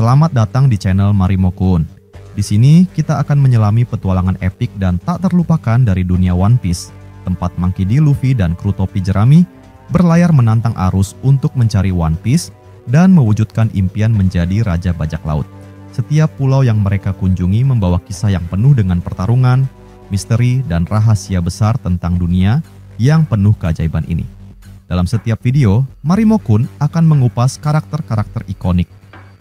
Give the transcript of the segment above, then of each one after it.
Selamat datang di channel Marimo-kun. Di sini kita akan menyelami petualangan epik dan tak terlupakan dari dunia One Piece, tempat Monkey D. Luffy dan kru topi jerami berlayar menantang arus untuk mencari One Piece dan mewujudkan impian menjadi Raja Bajak Laut. Setiap pulau yang mereka kunjungi membawa kisah yang penuh dengan pertarungan, misteri, dan rahasia besar tentang dunia yang penuh keajaiban ini. Dalam setiap video, Marimo-kun akan mengupas karakter-karakter ikonik,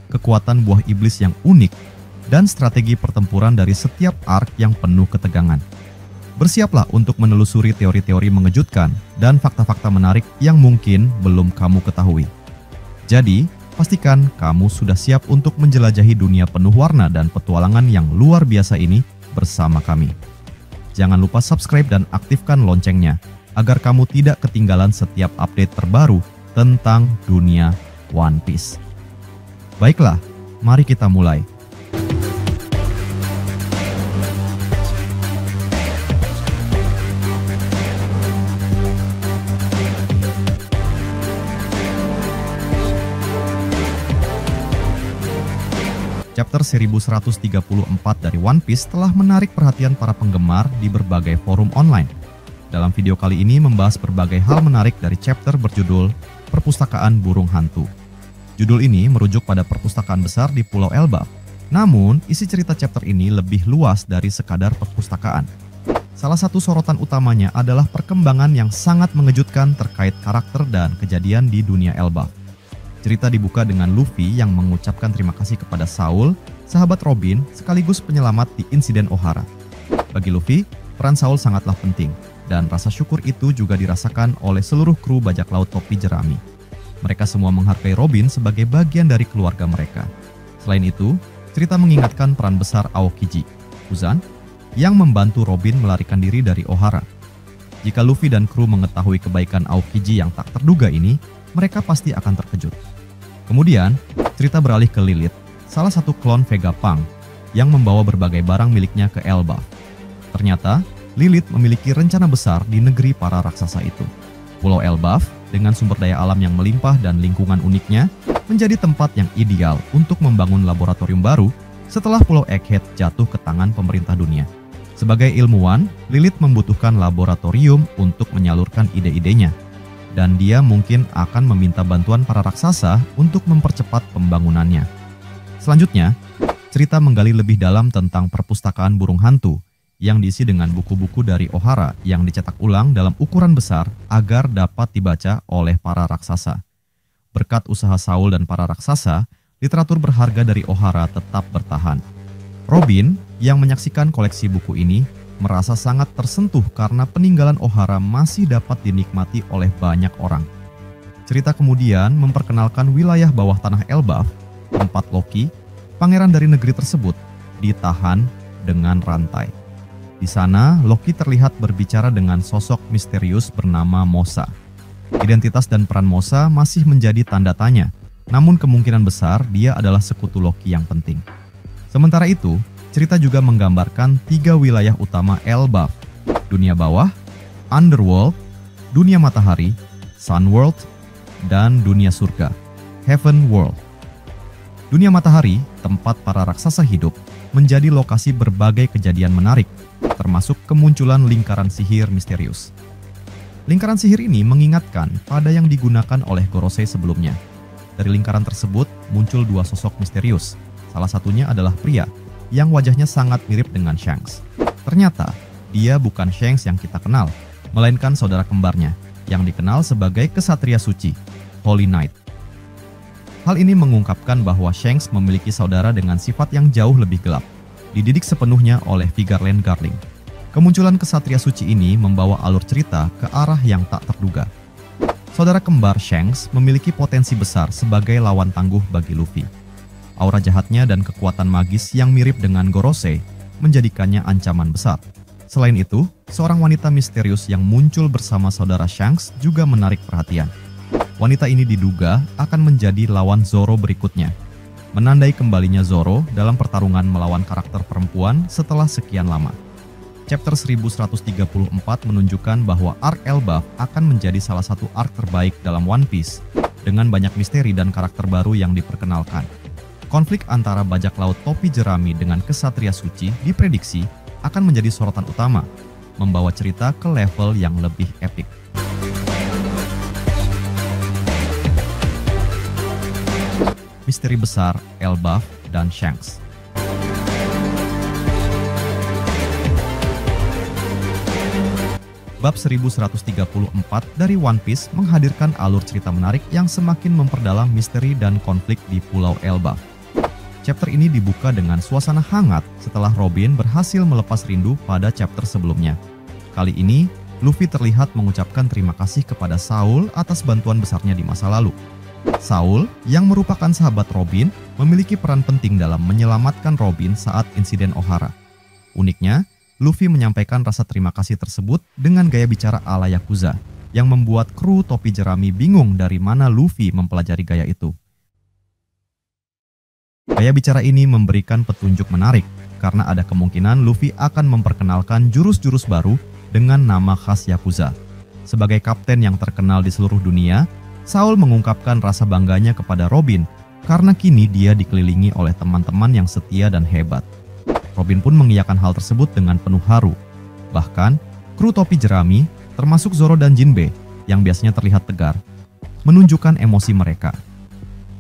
kekuatan buah iblis yang unik, dan strategi pertempuran dari setiap arc yang penuh ketegangan. Bersiaplah untuk menelusuri teori-teori mengejutkan dan fakta-fakta menarik yang mungkin belum kamu ketahui. Jadi, pastikan kamu sudah siap untuk menjelajahi dunia penuh warna dan petualangan yang luar biasa ini bersama kami. Jangan lupa subscribe dan aktifkan loncengnya agar kamu tidak ketinggalan setiap update terbaru tentang dunia One Piece. Baiklah, mari kita mulai. Chapter 1134 dari One Piece telah menarik perhatian para penggemar di berbagai forum online. Dalam video kali ini membahas berbagai hal menarik dari chapter berjudul Perpustakaan Burung Hantu. Judul ini merujuk pada perpustakaan besar di Pulau Elbaf. Namun, isi cerita chapter ini lebih luas dari sekadar perpustakaan. Salah satu sorotan utamanya adalah perkembangan yang sangat mengejutkan terkait karakter dan kejadian di dunia Elbaf. Cerita dibuka dengan Luffy yang mengucapkan terima kasih kepada Saul, sahabat Robin, sekaligus penyelamat di insiden Ohara. Bagi Luffy, peran Saul sangatlah penting, dan rasa syukur itu juga dirasakan oleh seluruh kru bajak laut topi jerami. Mereka semua menghargai Robin sebagai bagian dari keluarga mereka. Selain itu, cerita mengingatkan peran besar Aokiji, Uzan, yang membantu Robin melarikan diri dari Ohara. Jika Luffy dan kru mengetahui kebaikan Aokiji yang tak terduga ini, mereka pasti akan terkejut. Kemudian, cerita beralih ke Lilith, salah satu klon Vegapunk yang membawa berbagai barang miliknya ke Elbaf. Ternyata, Lilith memiliki rencana besar di negeri para raksasa itu. Pulau Elbaf, dengan sumber daya alam yang melimpah dan lingkungan uniknya, menjadi tempat yang ideal untuk membangun laboratorium baru setelah Pulau Egghead jatuh ke tangan pemerintah dunia. Sebagai ilmuwan, Lilith membutuhkan laboratorium untuk menyalurkan ide-idenya, dan dia mungkin akan meminta bantuan para raksasa untuk mempercepat pembangunannya. Selanjutnya, cerita menggali lebih dalam tentang perpustakaan burung hantu yang diisi dengan buku-buku dari Ohara yang dicetak ulang dalam ukuran besar agar dapat dibaca oleh para raksasa. Berkat usaha Saul dan para raksasa, literatur berharga dari Ohara tetap bertahan. Robin, yang menyaksikan koleksi buku ini, merasa sangat tersentuh karena peninggalan Ohara masih dapat dinikmati oleh banyak orang. Cerita kemudian memperkenalkan wilayah bawah tanah Elbaf, tempat Loki, pangeran dari negeri tersebut, ditahan dengan rantai. Di sana, Loki terlihat berbicara dengan sosok misterius bernama Mosa. Identitas dan peran Mosa masih menjadi tanda tanya, namun kemungkinan besar dia adalah sekutu Loki yang penting. Sementara itu, cerita juga menggambarkan 3 wilayah utama Elbaf: dunia bawah, Underworld, dunia matahari, Sunworld, dan dunia surga, Heaven World. Dunia matahari, tempat para raksasa hidup, menjadi lokasi berbagai kejadian menarik, termasuk kemunculan lingkaran sihir misterius. Lingkaran sihir ini mengingatkan pada yang digunakan oleh Gorosei sebelumnya. Dari lingkaran tersebut muncul 2 sosok misterius. Salah satunya adalah pria yang wajahnya sangat mirip dengan Shanks. Ternyata, dia bukan Shanks yang kita kenal, melainkan saudara kembarnya yang dikenal sebagai Kesatria Suci, Holy Knight. Hal ini mengungkapkan bahwa Shanks memiliki saudara dengan sifat yang jauh lebih gelap, dididik sepenuhnya oleh Vigarland Garling. Kemunculan Kesatria Suci ini membawa alur cerita ke arah yang tak terduga. Saudara kembar Shanks memiliki potensi besar sebagai lawan tangguh bagi Luffy. Aura jahatnya dan kekuatan magis yang mirip dengan Gorosei menjadikannya ancaman besar. Selain itu, seorang wanita misterius yang muncul bersama saudara Shanks juga menarik perhatian. Wanita ini diduga akan menjadi lawan Zoro berikutnya, menandai kembalinya Zoro dalam pertarungan melawan karakter perempuan setelah sekian lama. Chapter 1134 menunjukkan bahwa arc Elbaf akan menjadi salah satu arc terbaik dalam One Piece, dengan banyak misteri dan karakter baru yang diperkenalkan. Konflik antara bajak laut topi jerami dengan kesatria suci diprediksi akan menjadi sorotan utama, membawa cerita ke level yang lebih epik. Misteri besar Elbaf dan Shanks. Bab 1134 dari One Piece menghadirkan alur cerita menarik yang semakin memperdalam misteri dan konflik di Pulau Elbaf. Chapter ini dibuka dengan suasana hangat setelah Robin berhasil melepas rindu pada chapter sebelumnya. Kali ini, Luffy terlihat mengucapkan terima kasih kepada Saul atas bantuan besarnya di masa lalu. Saul, yang merupakan sahabat Robin, memiliki peran penting dalam menyelamatkan Robin saat insiden Ohara. Uniknya, Luffy menyampaikan rasa terima kasih tersebut dengan gaya bicara ala Yakuza, yang membuat kru topi jerami bingung dari mana Luffy mempelajari gaya itu. Gaya bicara ini memberikan petunjuk menarik, karena ada kemungkinan Luffy akan memperkenalkan jurus-jurus baru dengan nama khas Yakuza. Sebagai kapten yang terkenal di seluruh dunia, Saul mengungkapkan rasa bangganya kepada Robin karena kini dia dikelilingi oleh teman-teman yang setia dan hebat. Robin pun mengiyakan hal tersebut dengan penuh haru. Bahkan, kru topi jerami, termasuk Zoro dan Jinbe, yang biasanya terlihat tegar, menunjukkan emosi mereka.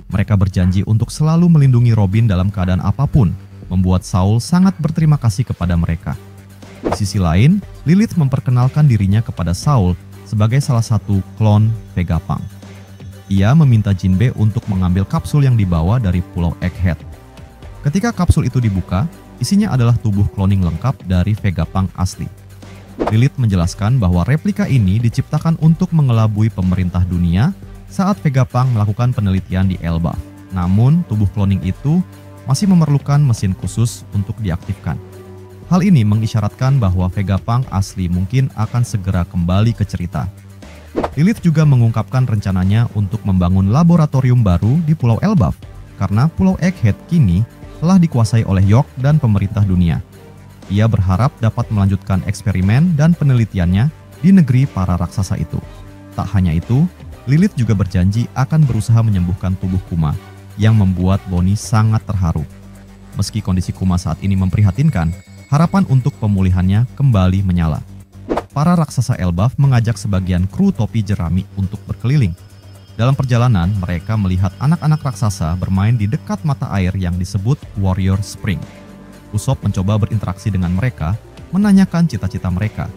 Mereka berjanji untuk selalu melindungi Robin dalam keadaan apapun, membuat Saul sangat berterima kasih kepada mereka. Di sisi lain, Lilith memperkenalkan dirinya kepada Saul sebagai salah satu klon Vegapunk. Ia meminta Jinbe untuk mengambil kapsul yang dibawa dari Pulau Egghead. Ketika kapsul itu dibuka, isinya adalah tubuh cloning lengkap dari Vegapunk asli. Lilith menjelaskan bahwa replika ini diciptakan untuk mengelabui pemerintah dunia saat Vegapunk melakukan penelitian di Elbaf. Namun, tubuh cloning itu masih memerlukan mesin khusus untuk diaktifkan. Hal ini mengisyaratkan bahwa Vegapunk asli mungkin akan segera kembali ke cerita. Lilith juga mengungkapkan rencananya untuk membangun laboratorium baru di Pulau Elbaf, karena Pulau Egghead kini telah dikuasai oleh York dan pemerintah dunia. Ia berharap dapat melanjutkan eksperimen dan penelitiannya di negeri para raksasa itu. Tak hanya itu, Lilith juga berjanji akan berusaha menyembuhkan tubuh Kuma, yang membuat Bonnie sangat terharu. Meski kondisi Kuma saat ini memprihatinkan, harapan untuk pemulihannya kembali menyala. Para raksasa Elbaf mengajak sebagian kru topi jerami untuk berkeliling. Dalam perjalanan, mereka melihat anak-anak raksasa bermain di dekat mata air yang disebut Warrior Spring. Usopp mencoba berinteraksi dengan mereka, menanyakan cita-cita mereka.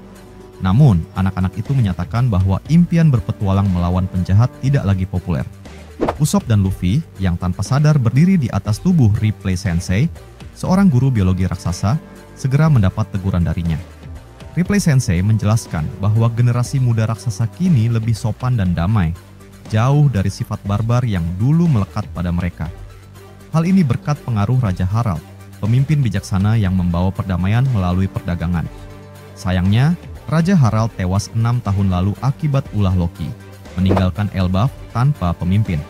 Namun, anak-anak itu menyatakan bahwa impian berpetualang melawan penjahat tidak lagi populer. Usopp dan Luffy, yang tanpa sadar berdiri di atas tubuh Ripley Sensei, seorang guru biologi raksasa, segera mendapat teguran darinya. Ripley Sensei menjelaskan bahwa generasi muda raksasa kini lebih sopan dan damai, jauh dari sifat barbar yang dulu melekat pada mereka. Hal ini berkat pengaruh Raja Harald, pemimpin bijaksana yang membawa perdamaian melalui perdagangan. Sayangnya, Raja Harald tewas 6 tahun lalu akibat ulah Loki, meninggalkan Elbaf tanpa pemimpin.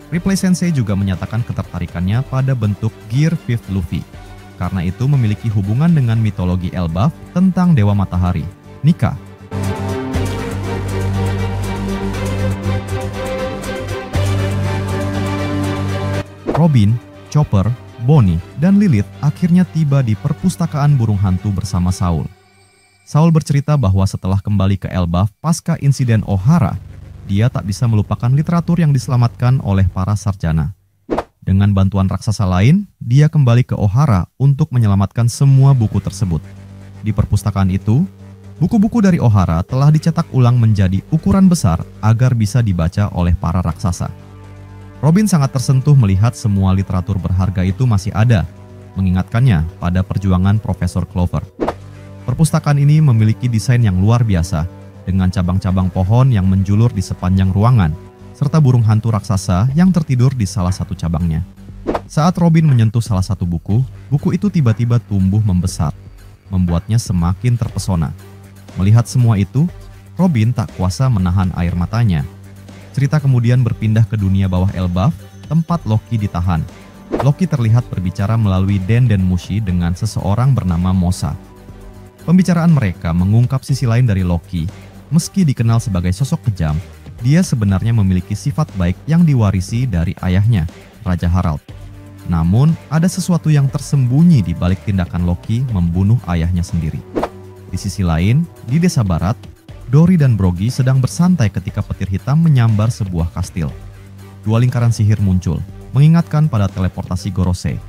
Ripley Sensei juga menyatakan ketertarikannya pada bentuk Gear 5th Luffy. Karena itu memiliki hubungan dengan mitologi Elbaf tentang Dewa Matahari, Nika. Robin, Chopper, Bonnie, dan Lilith akhirnya tiba di perpustakaan burung hantu bersama Saul. Saul bercerita bahwa setelah kembali ke Elbaf pasca insiden Ohara, dia tak bisa melupakan literatur yang diselamatkan oleh para sarjana. Dengan bantuan raksasa lain, dia kembali ke Ohara untuk menyelamatkan semua buku tersebut. Di perpustakaan itu, buku-buku dari Ohara telah dicetak ulang menjadi ukuran besar agar bisa dibaca oleh para raksasa. Robin sangat tersentuh melihat semua literatur berharga itu masih ada, mengingatkannya pada perjuangan Profesor Clover. Perpustakaan ini memiliki desain yang luar biasa, dengan cabang-cabang pohon yang menjulur di sepanjang ruangan, serta burung hantu raksasa yang tertidur di salah satu cabangnya. Saat Robin menyentuh salah satu buku, buku itu tiba-tiba tumbuh membesar, membuatnya semakin terpesona. Melihat semua itu, Robin tak kuasa menahan air matanya. Cerita kemudian berpindah ke dunia bawah Elbaf, tempat Loki ditahan. Loki terlihat berbicara melalui Den Mushi dengan seseorang bernama Mosa. Pembicaraan mereka mengungkap sisi lain dari Loki. Meski dikenal sebagai sosok kejam, dia sebenarnya memiliki sifat baik yang diwarisi dari ayahnya, Raja Harald. Namun, ada sesuatu yang tersembunyi di balik tindakan Loki membunuh ayahnya sendiri. Di sisi lain, di desa barat, Dory dan Broggy sedang bersantai ketika petir hitam menyambar sebuah kastil. Dua lingkaran sihir muncul, mengingatkan pada teleportasi Gorosei.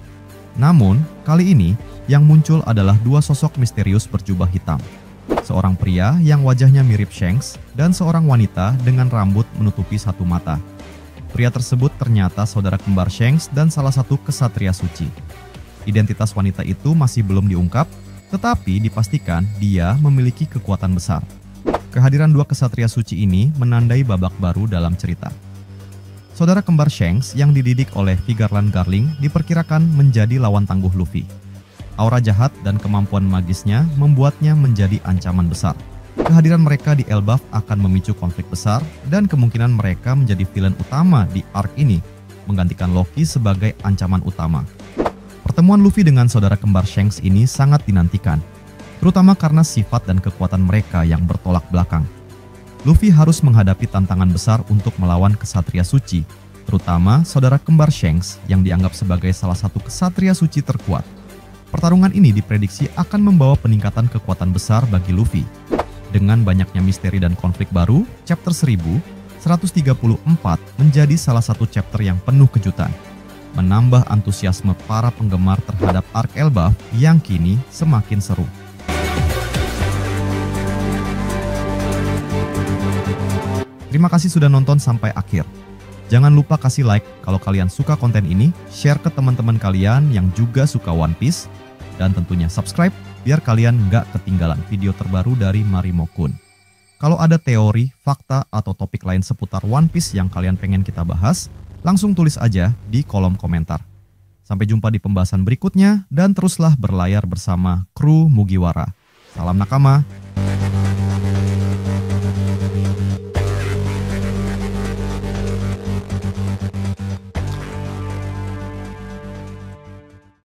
Namun, kali ini yang muncul adalah dua sosok misterius berjubah hitam. Seorang pria yang wajahnya mirip Shanks dan seorang wanita dengan rambut menutupi satu mata. Pria tersebut ternyata saudara kembar Shanks dan salah satu kesatria suci. Identitas wanita itu masih belum diungkap, tetapi dipastikan dia memiliki kekuatan besar. Kehadiran dua kesatria suci ini menandai babak baru dalam cerita. Saudara kembar Shanks yang dididik oleh Vigarland Garling diperkirakan menjadi lawan tangguh Luffy. Aura jahat dan kemampuan magisnya membuatnya menjadi ancaman besar. Kehadiran mereka di Elbaf akan memicu konflik besar dan kemungkinan mereka menjadi villain utama di arc ini, menggantikan Loki sebagai ancaman utama. Pertemuan Luffy dengan saudara kembar Shanks ini sangat dinantikan, terutama karena sifat dan kekuatan mereka yang bertolak belakang. Luffy harus menghadapi tantangan besar untuk melawan kesatria suci, terutama saudara kembar Shanks yang dianggap sebagai salah satu kesatria suci terkuat. Pertarungan ini diprediksi akan membawa peningkatan kekuatan besar bagi Luffy. Dengan banyaknya misteri dan konflik baru, chapter 1134 menjadi salah satu chapter yang penuh kejutan, menambah antusiasme para penggemar terhadap arc Elbaf yang kini semakin seru. Terima kasih sudah nonton sampai akhir. Jangan lupa kasih like kalau kalian suka konten ini, share ke teman-teman kalian yang juga suka One Piece, dan tentunya subscribe biar kalian nggak ketinggalan video terbaru dari Marimo Kun. Kalau ada teori, fakta, atau topik lain seputar One Piece yang kalian pengen kita bahas, langsung tulis aja di kolom komentar. Sampai jumpa di pembahasan berikutnya, dan teruslah berlayar bersama kru Mugiwara. Salam nakama!